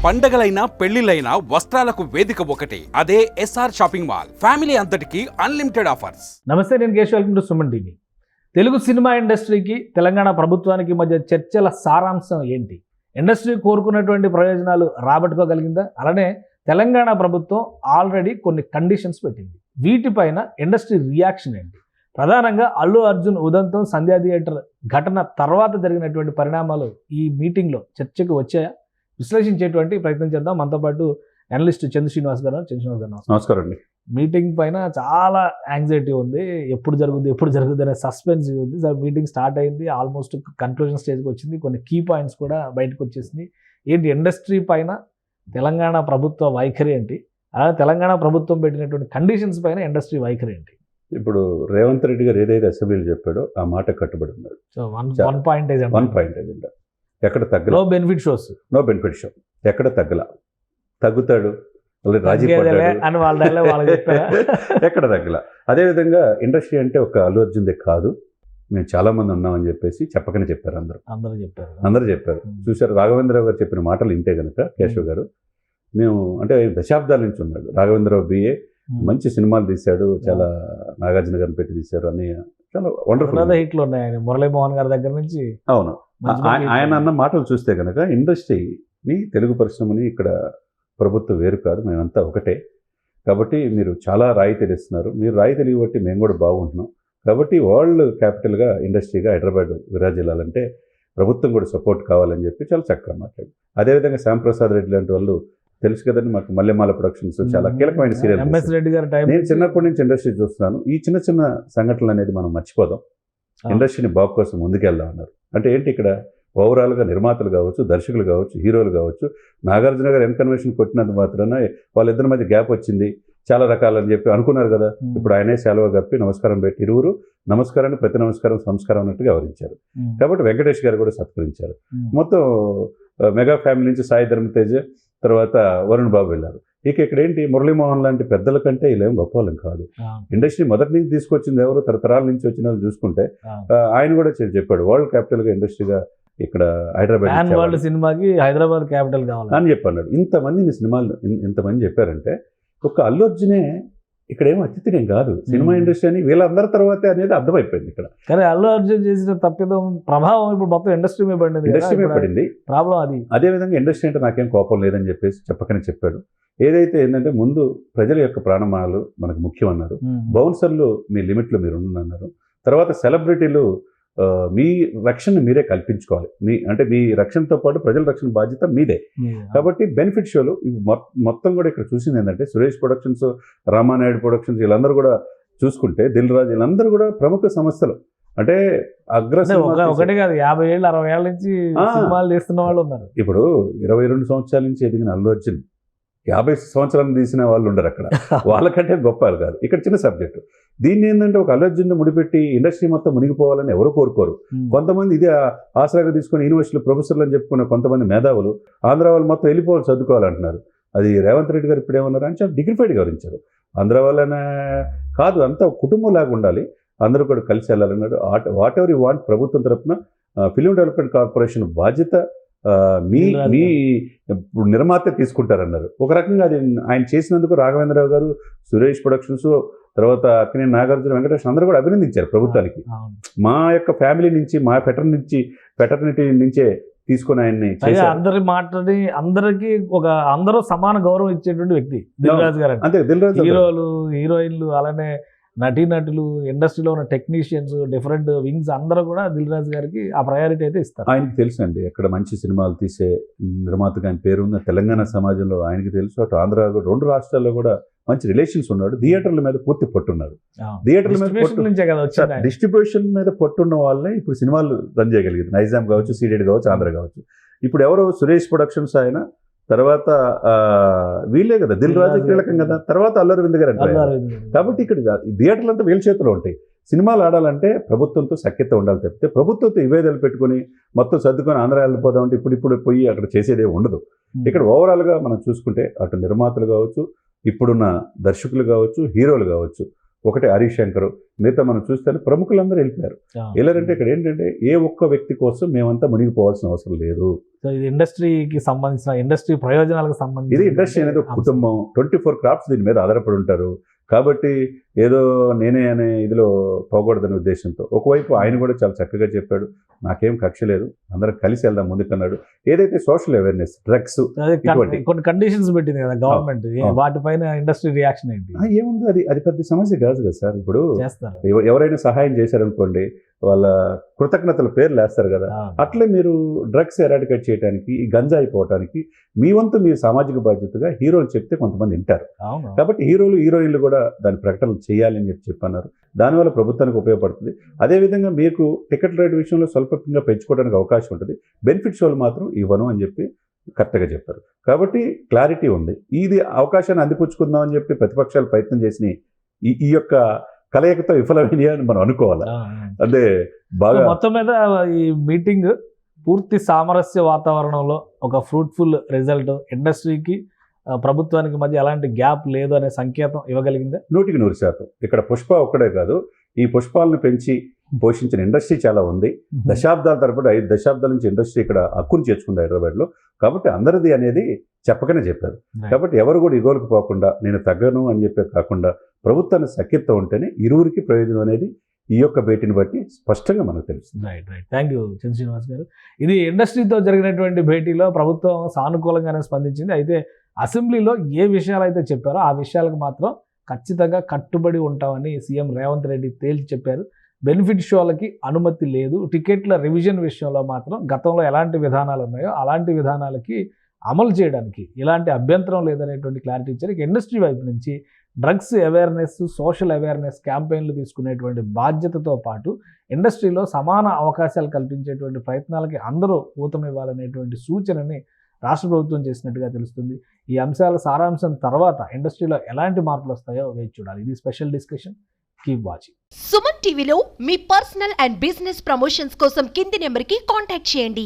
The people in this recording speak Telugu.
పండగలైనా పెళ్లిలైనా వస్త్రాలకు వేదిక ఒకటే, అదే ఎస్ఆర్ షాపింగ్ మాల్. ఫ్యామిలీ అంతటికి అన్లిమిటెడ్ ఆఫర్స్. నమస్తే, నేను Keshav. Welcome to Suman TV. Telugu cinema ఇండస్ట్రీకి తెలంగాణ ప్రభుత్వానికి మధ్య చర్చల సారాంశం ఏంటి? ఇండస్ట్రీ కోరుకున్నటువంటి ప్రయోజనాలు రాబట్టుకోగలిగిందా? అలానే తెలంగాణ ప్రభుత్వం ఆల్రెడీ కొన్ని కండిషన్స్ పెట్టింది. వీటిపైన ఇండస్ట్రీ రియాక్షన్ ఏంటి? ప్రధానంగా అల్లు అర్జున్ ఉదంతం, సంధ్యా థియేటర్ ఘటన తర్వాత జరిగినటువంటి పరిణామాలు ఈ మీటింగ్లో చర్చకు వచ్చాయా? విశ్లేషించేటువంటి ప్రయత్నం చేద్దాం. మనతో పాటు అనలిస్ట్ చంద్ర శ్రీనివాస్ గారు. నమస్కారం అండి. మీటింగ్ పైన చాలా యాంగ్జైటీ ఉంది. ఎప్పుడు జరుగుద్ది అనే సస్పెన్స్ ఉంది. సార్, మీటింగ్ స్టార్ట్ అయింది, ఆల్మోస్ట్ కన్క్లూజన్ స్టేజ్కి వచ్చింది. కొన్ని కీ పాయింట్స్ కూడా బయటకు వచ్చేసింది. ఏంటి ఇండస్ట్రీ పైన తెలంగాణ ప్రభుత్వ వైఖరి ఏంటి? అలాగే తెలంగాణ ప్రభుత్వం పెట్టినటువంటి కండిషన్స్ పైన ఇండస్ట్రీ వైఖరి ఏంటి? ఇప్పుడు రేవంత్ రెడ్డి గారు ఏదైతే అసెంబ్లీలో చెప్పాడో ఆ మాట కట్టుబడి ఉన్నాడు. సో వన్ పాయింట్ ఏజెండా ఎక్కడ తగ్గల, నో బెనిఫిట్ షో ఎక్కడ తగ్గుతాడు రాజీ అని వాళ్ళ ఎక్కడ తగ్గల. అదేవిధంగా ఇండస్ట్రీ అంటే ఒక అల్లు అర్జున్దే కాదు, మేము చాలా మంది ఉన్నామని చెప్పేసి చెప్పకనే చెప్పారు. అందరూ చెప్పారు. చూశారు రాఘవేంద్రరావు గారు చెప్పిన మాటలు ఇంటే కనుక కేశవ్ గారు, మేము అంటే దశాబ్దాల నుంచి ఉన్నాడు రాఘవేంద్రరావు బిఏ, మంచి సినిమాలు తీశాడు, చాలా నాగార్జున గారిని పెట్టి తీశారు అని చాలా వండర్ఫుల్ హిట్లు ఉన్నాయి మురళీమోహన్ గారి దగ్గర నుంచి. అవును, ఆయన అన్న మాటలు చూస్తే కనుక ఇండస్ట్రీని, తెలుగు పరిశ్రమని ఇక్కడ ప్రభుత్వం వేరు కాదు, మేమంతా ఒకటే. కాబట్టి మీరు చాలా రాయితీలు ఇస్తున్నారు, మీరు రాయితీలు ఇవ్వబట్టి మేము కూడా బాగుంటున్నాం. కాబట్టి వరల్డ్ క్యాపిటల్గా ఇండస్ట్రీగా హైదరాబాద్ విరాజిల్లాలంటే ప్రభుత్వం కూడా సపోర్ట్ కావాలని చెప్పి చాలా చక్కగా మాట్లాడు. అదేవిధంగా శ్యాంప్రసాద్ రెడ్డి లాంటి వాళ్ళు తెలుసు కదండి, మాకు మల్లెమాల ప్రొడక్షన్స్ చాలా కీలకమైన సీరియల్. నేను చిన్నప్పటి నుంచి ఇండస్ట్రీ చూస్తున్నాను. ఈ చిన్న చిన్న సంఘటనలు అనేది మనం మర్చిపోదాం, ఇండస్ట్రీని బాగు కోసం ముందుకెళ్దాం అన్నారు. అంటే ఏంటి, ఇక్కడ ఓవరాల్గా నిర్మాతలు కావచ్చు, దర్శకులు కావచ్చు, హీరోలు కావచ్చు, నాగార్జున గారు ఎన్కన్వెన్షన్ కొట్టినంత మాత్రాన వాళ్ళిద్దరి మధ్య గ్యాప్ వచ్చింది చాలా రకాలని చెప్పి అనుకున్నారు కదా. ఇప్పుడు ఆయనే సెలవు కప్పి నమస్కారం పెట్టి ఇరువురు నమస్కారాన్ని ప్రతి నమస్కారం సంస్కారం అన్నట్టుగా వివరించారు. కాబట్టి వెంకటేష్ గారు కూడా సత్కరించారు. మొత్తం మెగా ఫ్యామిలీ నుంచి సాయి ధర్మతేజ్, తర్వాత వరుణ్ బాబు వెళ్ళారు. ఇక్కడ ఏంటి, మురళీమోహన్ లాంటి పెద్దల కంటే ఇలా ఏం గొప్ప వాళ్ళం కాదు. ఇండస్ట్రీ మొదటి నుంచి తీసుకొచ్చింది ఎవరు, తరతరాల నుంచి వచ్చిన వాళ్ళు చూసుకుంటే ఆయన కూడా చెప్పాడు వరల్డ్ క్యాపిటల్గా ఇండస్ట్రీగా ఇక్కడ హైదరాబాద్ సినిమాకి హైదరాబాద్ క్యాపిటల్ కావాలి అని చెప్పన్నాడు. ఇంతమంది చెప్పారంటే ఒక్క అల్లు అర్జునే ఇక్కడ ఏమో అతిథినేం కాదు, సినిమా ఇండస్ట్రీ అని వీళ్ళందరి తర్వాతే అనేది అర్థమైపోయింది ఇక్కడ. కానీ అల్లు అర్జున్ చేసిన తప్పిదం ప్రభావం ఇప్పుడు మొత్తం ఇండస్ట్రీ మీద పడింది. ప్రాబ్లం అది. అదేవిధంగా ఇండస్ట్రీ అంటే నాకేం కోపం లేదని చెప్పేసి చెప్పకనే చెప్పాడు. ఏదైతే ఏంటంటే ముందు ప్రజల యొక్క ప్రాణమాలు మనకు ముఖ్యం అన్నారు. బౌన్సర్లు మీ లిమిట్లో మీరు అన్నారు. తర్వాత సెలబ్రిటీలు మీ రక్షణ మీరే కల్పించుకోవాలి. మీ రక్షణతో పాటు ప్రజల రక్షణ బాధ్యత మీదే. కాబట్టి బెనిఫిట్ షోలు మొత్తం కూడా ఇక్కడ చూసింది ఏంటంటే సురేష్ ప్రొడక్షన్స్, రామానాయుడు ప్రొడక్షన్స్, వీళ్ళందరూ కూడా చూసుకుంటే దిల్ రాజు, వీళ్ళందరూ కూడా ప్రముఖ సంస్థలు. అంటే ఒకటి కాదు, 50 ఏళ్ళు 60 ఏళ్ళ నుంచి సినిమాలు తీస్తున్న వాళ్ళు ఉన్నారు. ఇప్పుడు 22 సంవత్సరాల నుంచి ఎదిగిన అల్లు అర్జున్ 50 సంవత్సరాలు తీసిన వాళ్ళు ఉండరు అక్కడ, వాళ్ళకంటే గొప్ప కాదు. ఇక్కడ చిన్న సబ్జెక్టు. దీన్ని ఏంటంటే ఒక అల్లు అర్జున్ ముడిపెట్టి ఇండస్ట్రీ మొత్తం మునిగిపోవాలని ఎవరు కోరుకోరు. కొంతమంది ఇదే ఆసరాగా తీసుకుని యూనివర్సిటీలో ప్రొఫెసర్లు అని చెప్పుకున్న కొంతమంది మేధావులు ఆంధ్ర వాళ్ళు మొత్తం వెళ్ళిపోవాలి, చదువుకోవాలంటున్నారు. అది రేవంత్ రెడ్డి గారు ఇప్పుడు ఏమన్నారు అని చాలా డిగ్నిఫైడ్గా వివరించారు. ఆంధ్ర వాళ్ళనే కాదు, అంతా కుటుంబం లాగా ఉండాలి, అందరూ కూడా కలిసి వెళ్ళాలన్నాడు. వాట్ ఎవర్ యూ వాంట్ ప్రభుత్వం తరఫున ఫిలిం డెవలప్మెంట్ కార్పొరేషన్ బాధ్యత మీ నిర్మాత తీసుకుంటారన్నారు. ఒక రకంగా అది ఆయన చేసినందుకు రాఘవేంద్రరావు గారు, సురేష్ ప్రొడక్షన్స్, తర్వాత అక్కినేని నాగార్జున, వెంకటేష్ అందరూ కూడా అభినందించారు ప్రభుత్వానికి. మా యొక్క ఫ్యామిలీ నుంచి, మా ఫెటర్నిటీ నుంచే తీసుకుని ఆయన్ని అందరి మాటని అందరూ సమాన గౌరవం ఇచ్చేటువంటి వ్యక్తి దిల్ రాజు గారు. అంతే, దిల్ రాజు హీరోలు, హీరోయిన్లు, అలానే నటీనటులు, ఇండస్ట్రీలో ఉన్న టెక్నీషియన్స్, డిఫరెంట్ వింగ్స్ అందరూ కూడా దిల్ రాజు గారికి ఆ ప్రయారిటీ అయితే ఇస్తారు. ఆయనకి తెలుసు అండి, ఎక్కడ మంచి సినిమాలు తీసే నిర్మాతగా ఆయన పేరున్న తెలంగాణ సమాజంలో ఆయనకి తెలుసు. అటు ఆంధ్ర, 2 రాష్ట్రాల్లో కూడా మంచి రిలేషన్స్ ఉన్నాడు. థియేటర్ల మీద పూర్తి పట్టున్నాడు. థియేటర్ల మీద డిస్ట్రిబ్యూషన్ మీద పట్టున్న వాళ్ళే ఇప్పుడు సినిమాలు రన్ చేయగలిగింది. నైజాం కావచ్చు, సీడెడ్ కావచ్చు, ఆంధ్ర కావచ్చు. ఇప్పుడు ఎవరో సురేష్ ప్రొడక్షన్స్ ఆయన, తర్వాత వీళ్ళే కదా దిల్ రాజు కీలకం కదా, తర్వాత అల్లు అరవింద్ గారు అంటారు. కాబట్టి ఇక్కడ థియేటర్లు అంతా వీళ్ళ చేతిలో ఉంటాయి. సినిమాలు ఆడాలంటే ప్రభుత్వంతో సఖ్యత ఉండాలి తప్పితే ప్రభుత్వంతో ఇవేదాలు పెట్టుకుని మొత్తం సర్దుకొని ఆంధ్ర వెళ్ళిపోదామంటే ఇప్పుడు పోయి అక్కడ చేసేదే ఉండదు. ఇక్కడ ఓవరాల్గా మనం చూసుకుంటే అటు నిర్మాతలు కావచ్చు, ఇప్పుడున్న దర్శకులు కావచ్చు, హీరోలు కావచ్చు, ఒకటి హరీష్ శంకర్, మిగతా మనం చూస్తే ప్రముఖులందరూ వెళ్ళిపోయారు. వెళ్ళారంటే ఇక్కడ ఏంటంటే ఏ ఒక్క వ్యక్తి కోసం మేమంతా మునిగిపోవాల్సిన అవసరం లేదు. సో ఇది ఇండస్ట్రీకి సంబంధించిన ఇండస్ట్రీ ప్రయోజనాలకు సంబంధించి ఇది ఇండస్ట్రీ అనేది ఒక కుటుంబం, 24 క్రాఫ్ట్స్ దీని మీద ఆధారపడి ఉంటారు. కాబట్టి ఏదో నేనే అనే ఇదిలో పోకూడదనే ఉద్దేశంతో ఒకవైపు ఆయన కూడా చాలా చక్కగా చెప్పాడు, నాకేం కక్ష లేదు, అందరం కలిసి వెళ్దాం ముందుకన్నాడు. ఏదైతే సోషల్ అవేర్నెస్, డ్రగ్స్ ఇటువంటి కొన్ని కండిషన్స్ పెట్టింది కదా గవర్నమెంట్, వాటిపైన ఇండస్ట్రీ రియాక్షన్ ఏంటి? ఏముంది, అది పెద్ద సమస్య కాదు కదా సార్. ఇప్పుడు చేస్తారు ఎవరైనా సహాయం చేశారనుకోండి, వాళ్ళ కృతజ్ఞతల పేర్లు వేస్తారు కదా. అట్లే మీరు డ్రగ్స్ ఎరాడికేట్ చేయడానికి, ఈ గంజా అయిపోవటానికి మీ వంతు మీ సామాజిక బాధ్యతగా హీరోలు చెప్తే కొంతమంది వింటారు. కాబట్టి హీరోలు హీరోయిన్లు కూడా దాని ప్రకటనలు చేయాలి అని చెప్పన్నారు. దానివల్ల ప్రభుత్వానికి ఉపయోగపడుతుంది. అదేవిధంగా మీకు టికెట్ రేట్ విషయంలో స్వల్పంగా పెంచుకోవడానికి అవకాశం ఉంటుంది. బెనిఫిట్ షోలు మాత్రం ఇవ్వను అని చెప్పి కరెక్ట్గా చెప్పారు. కాబట్టి క్లారిటీ ఉంది. ఇది అవకాశాన్ని అందిపుచ్చుకుందాం అని చెప్పి ప్రతిపక్షాలు ప్రయత్నం చేసి ఈ యొక్క కలయికతో విఫలమైనవి అని మనం అనుకోవాలి. అదే బాగా మొత్తం మీద ఈ మీటింగ్ పూర్తి సామరస్య వాతావరణంలో ఒక ఫ్రూట్ఫుల్ రిజల్ట్, ఇండస్ట్రీకి ప్రభుత్వానికి మధ్య ఎలాంటి గ్యాప్ లేదు అనే సంకేతం ఇవ్వగలిగిందా? 100% ఇక్కడ పుష్ప ఒక్కడే కాదు, ఈ పుష్పాలను పెంచి పోషించిన ఇండస్ట్రీ చాలా ఉంది. దశాబ్దాల తరబడి 5 దశాబ్దాల నుంచి ఇండస్ట్రీ ఇక్కడ హక్కును చేర్చుకుంది హైదరాబాద్లో. కాబట్టి అందరిది అనేది చెప్పకనే చెప్పారు. కాబట్టి ఎవరు కూడా ఇగోలకు పోకుండా నేను తగ్గను అని చెప్పే కాకుండా ప్రభుత్వాన్ని సఖ్యత ఉంటేనే ఇరువురికి ప్రయోజనం అనేది ఈ యొక్క భేటీని బట్టి స్పష్టంగా మనకు తెలుస్తుంది. రైట్. థ్యాంక్ యూ చంద్ర శ్రీనివాస్ గారు. ఇది ఇండస్ట్రీతో జరిగినటువంటి భేటీలో ప్రభుత్వం సానుకూలంగానే స్పందించింది. అయితే అసెంబ్లీలో ఏ విషయాలు అయితే చెప్పారో ఆ విషయాలకు మాత్రం ఖచ్చితంగా కట్టుబడి ఉంటామని సీఎం రేవంత్ రెడ్డి తేల్చి చెప్పారు. బెనిఫిట్ షోలకి అనుమతి లేదు, టికెట్ల రివిజన్ విషయంలో మాత్రం గతంలో ఎలాంటి విధానాలు ఉన్నాయో అలాంటి విధానాలకి అమలు చేయడానికి ఎలాంటి అభ్యంతరం లేదనేటువంటి క్లారిటీ ఇచ్చారు. ఇక ఇండస్ట్రీ వైపు నుంచి డ్రగ్స్ అవేర్నెస్, సోషల్ అవేర్నెస్ క్యాంపెయిన్లు తీసుకునేటువంటి బాధ్యతతో పాటు ఇండస్ట్రీలో సమాన అవకాశాలు కల్పించేటువంటి ప్రయత్నాలకి అందరూ ఊతమివ్వాలనేటువంటి సూచనని రాష్ట్ర ప్రభుత్వం చేసినట్టుగా తెలుస్తుంది. ఈ అంశాల సారాంశం తర్వాత ఇండస్ట్రీలో ఎలాంటి మార్పులు వస్తాయో వేచి చూడాలి. ఇది special discussion. Keep watching. Suman టీవీలో మీ పర్సనల్ అండ్ బిజినెస్ ప్రమోషన్స్ కోసం కింది నెంబర్కి కాంటాక్ట్ చేయండి.